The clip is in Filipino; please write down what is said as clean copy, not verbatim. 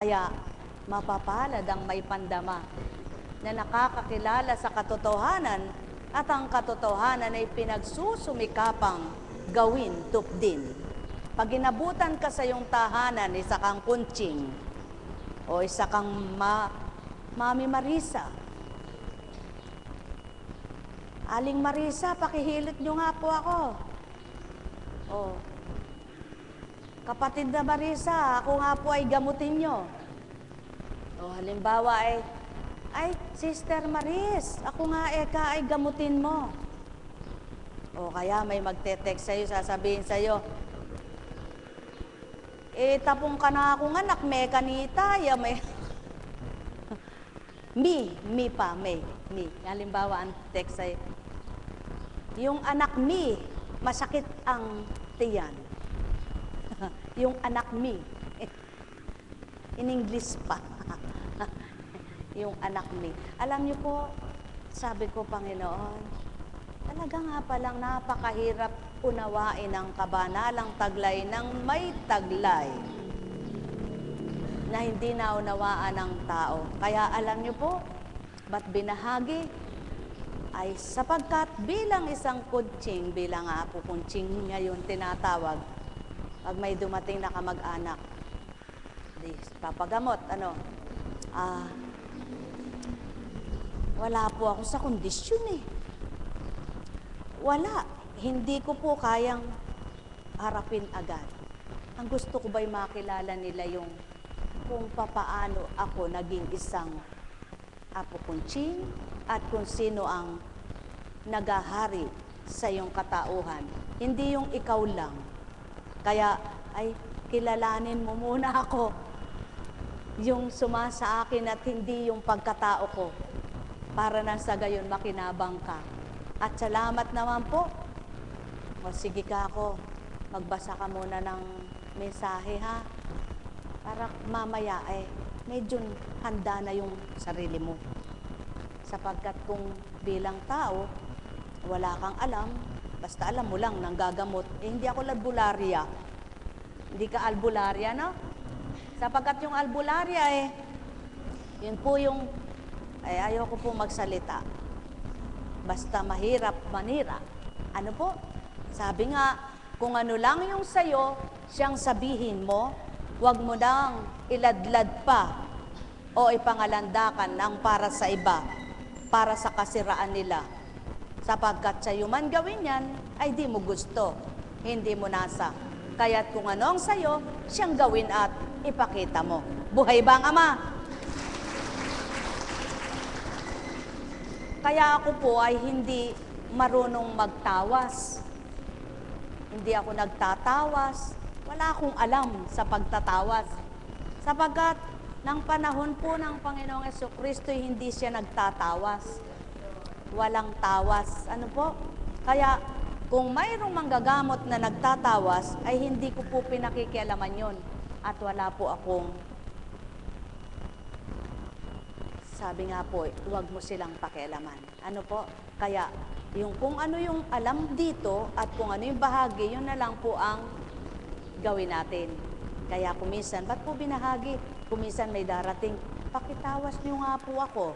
Kaya mapapalad ang may pandama na nakakakilala sa katotohanan at ang katotohanan ay pinagsusumikapang gawin tupdin. Pag inabutan ka sa iyong tahanan, isa kang kunching o isa kang Mami Marisa. Aling Marisa, pakihilot nyo nga po ako. O, kapatid na Marisa, ako nga po ay gamutin nyo. O, halimbawa ay, Sister Maris, ako nga eka ay gamutin mo. O, kaya may magte-text sa'yo, sasabihin sa'yo, tapong ka na akong anak, may kanita, may... me. Halimbawa, ang text ay, yung anak me, masakit ang tiyan. Yung anak me. In English pa. Yung anak me. Alam niyo po, sabi ko, Panginoon, talaga nga palang napakahirap unawain ang kabanalang taglay ng may taglay na hindi naunawaan ng tao. Kaya alam niyo po, ba't binahagi? Ay sapagkat bilang isang kunching, bilang apo kunching ngayon tinatawag, pag may dumating na kamag-anak, di papagamot, wala po ako sa kondisyon Wala. Hindi ko po kayang harapin agad. Ang gusto ko ba'y makilala nila yung kung papaano ako naging isang apo kunching at kung sino ang nagahari sa iyong katauhan. Hindi yung ikaw lang. Kaya ay kilalanin mo muna ako. Yung sumasa akin at hindi yung pagkatao ko. Para na sa gayon makinabang ka. At salamat naman po. O sige ka ako, magbasa ka muna ng mensahe ha. Para mamaya medyo handa na yung sarili mo. Sapagkat kung bilang tao, wala kang alam, basta alam mo lang nang gagamot, hindi ako albularya. Hindi ka albularya, no? Sapagkat yung albularya yun po yung, ayoko po magsalita. Basta mahirap manira. Ano po? Sabi nga, kung ano lang yung sayo, siyang sabihin mo, huwag mo nang iladlad pa o ipangalandakan ang para sa iba, para sa kasiraan nila. Sapagkat sa'yo man gawin yan, ay di mo gusto, hindi mo nasa. Kaya't kung ano ang sayo, siyang gawin at ipakita mo. Buhay ba ang Ama? Kaya ako po ay hindi marunong magtawas. Hindi ako nagtatawas. Wala akong alam sa pagtatawas. Sapagkat ng panahon po ng Panginoong Jesucristo, hindi siya nagtatawas. Walang tawas. Ano po? Kaya kung mayroong manggagamot na nagtatawas, ay hindi ko po pinakikialaman yun. At wala po akong, sabi nga po, huwag mo silang pakialaman. Ano po? Kaya yung kung ano yung alam dito at kung ano yung bahagi, yun na lang po ang gawin natin. Kaya kuminsan, ba't po binahagi? Kuminsan may darating, pakitawas niyo nga po ako.